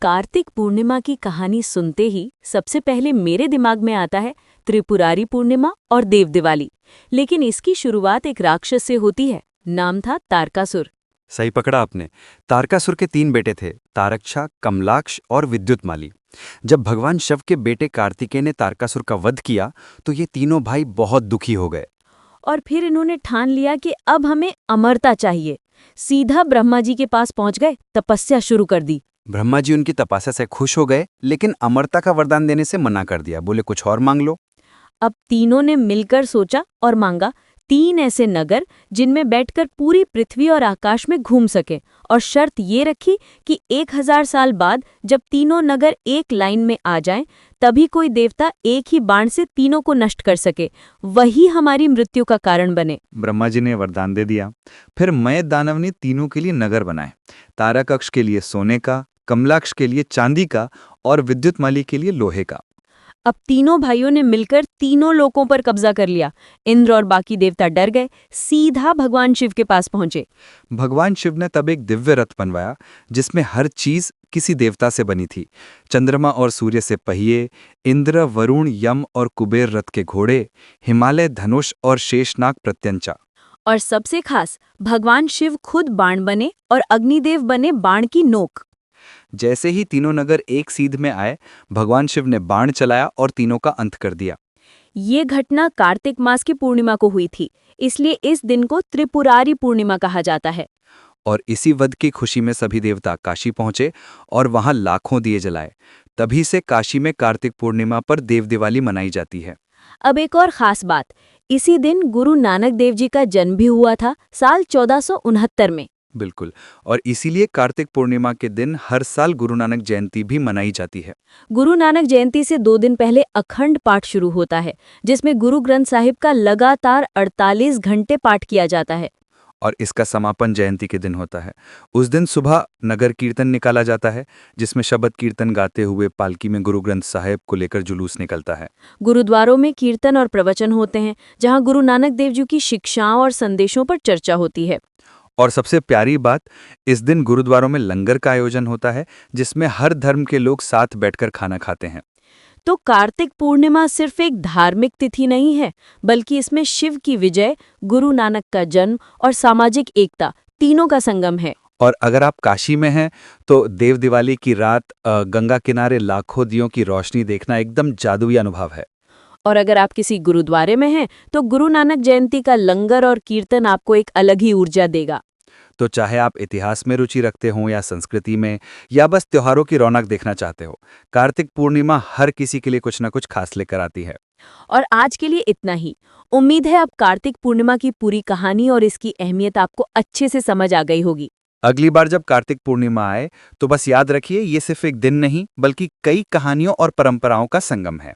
कार्तिक पूर्णिमा की कहानी सुनते ही सबसे पहले मेरे दिमाग में आता है त्रिपुरारी पूर्णिमा और देव दिवाली। लेकिन इसकी शुरुआत एक राक्षस से होती है। नाम था तारकासुर। सही पकड़ा आपने। तारकासुर के 3 बेटे थे, तारक्षा, कमलाक्ष और विद्युतमाली। जब भगवान शिव के बेटे कार्तिकेय ने तारकासुर का वध किया तो ये तीनों भाई बहुत दुखी हो गए। और फिर इन्होंने ठान लिया कि अब हमें अमरता चाहिए। सीधा ब्रह्मा जी के पास पहुंच गए, तपस्या शुरू कर दी। ब्रह्मा जी उनकी तपस्या से खुश हो गए, लेकिन अमरता का वरदान देने से मना कर दिया। बोले कुछ और मांग लो। अब तीनों ने मिलकर सोचा और मांगा 3 ऐसे नगर जिनमें बैठकर पूरी पृथ्वी और आकाश में घूम सके, और शर्त ये रखी कि 1000 साल बाद जब तीनों नगर एक लाइन में आ जाएं, तभी कोई देवता एक ही बाण से तीनों को नष्ट कर सके, वही हमारी मृत्यु का कारण बने। ब्रह्मा जी ने वरदान दे दिया। फिर मय दानव ने तीनों के लिए नगर बनाए। तारकाक्ष के लिए सोने का, कमलाक्ष के लिए चांदी का और विद्युतमाली के लिए लोहे का। अब तीनों भाइयों ने मिलकर तीनों लोकों पर कब्जा कर लिया। इंद्र और बाकी देवता डर गए, सीधा भगवान शिव के पास पहुंचे। भगवान शिव ने तब एक दिव्य रथ बनवाया जिसमें हर चीज किसी देवता से बनी थी। चंद्रमा और सूर्य से पहिए, इंद्र, वरुण, यम और कुबेर रथ के घोड़े, हिमालय धनुष और शेषनाग प्रत्यंचा। और सबसे खास, भगवान शिव खुद बाण बने और अग्निदेव बने बाण की नोक। जैसे ही तीनों नगर एक सीध में आए, भगवान शिव ने बाण चलाया और तीनों का अंत कर दिया। ये घटना कार्तिक मास की पूर्णिमा को हुई थी, इसलिए इस दिन को त्रिपुरारी पूर्णिमा कहा जाता है। और इसी वध की खुशी में सभी देवता काशी पहुंचे और वहां लाखों दिए जलाए। तभी से काशी में कार्तिक पूर्णिमा पर देव दिवाली मनाई जाती है। अब एक और खास बात, इसी दिन गुरु नानक देव जी का जन्म भी हुआ था, साल 1469 में। बिल्कुल, और इसीलिए कार्तिक पूर्णिमा के दिन हर साल गुरु नानक जयंती भी मनाई जाती है। गुरु नानक जयंती से 2 दिन पहले अखंड पाठ शुरू होता है, जिसमें गुरु ग्रंथ साहिब का लगातार 48 घंटे पाठ किया जाता है। और इसका समापन जयंती के दिन होता है। उस दिन सुबह नगर कीर्तन निकाला जाता है, जिसमें शबद कीर्तन गाते हुए पालकी में गुरु ग्रंथ साहिब को लेकर जुलूस निकलता है। गुरुद्वारों में कीर्तन और प्रवचन होते हैं, जहां गुरु नानक देव जी की शिक्षाओं और संदेशों पर चर्चा होती है। और सबसे प्यारी बात, इस दिन गुरुद्वारों में लंगर का आयोजन होता है, जिसमें हर धर्म के लोग साथ बैठकर खाना खाते हैं। तो कार्तिक पूर्णिमा सिर्फ एक धार्मिक तिथि नहीं है, बल्कि इसमें शिव की विजय, गुरु नानक का जन्म और सामाजिक एकता तीनों का संगम है। और अगर आप काशी में हैं तो देव दिवाली की रात गंगा किनारे लाखों दियों की रोशनी देखना एकदम जादुई अनुभव है। और अगर आप किसी गुरुद्वारे में हैं, तो गुरु नानक जयंती का लंगर और कीर्तन आपको एक अलग ही ऊर्जा देगा। तो चाहे आप इतिहास में रुचि रखते हो या संस्कृति में, या बस त्योहारों की रौनक देखना चाहते हो, कार्तिक पूर्णिमा हर किसी के लिए कुछ न कुछ खास लेकर आती है। और आज के लिए इतना ही। उम्मीद है अब कार्तिक पूर्णिमा की पूरी कहानी और इसकी अहमियत आपको अच्छे से समझ आ गई होगी। अगली बार जब कार्तिक पूर्णिमा आए तो बस याद रखिए, ये सिर्फ एक दिन नहीं बल्कि कई कहानियों और परंपराओं का संगम है।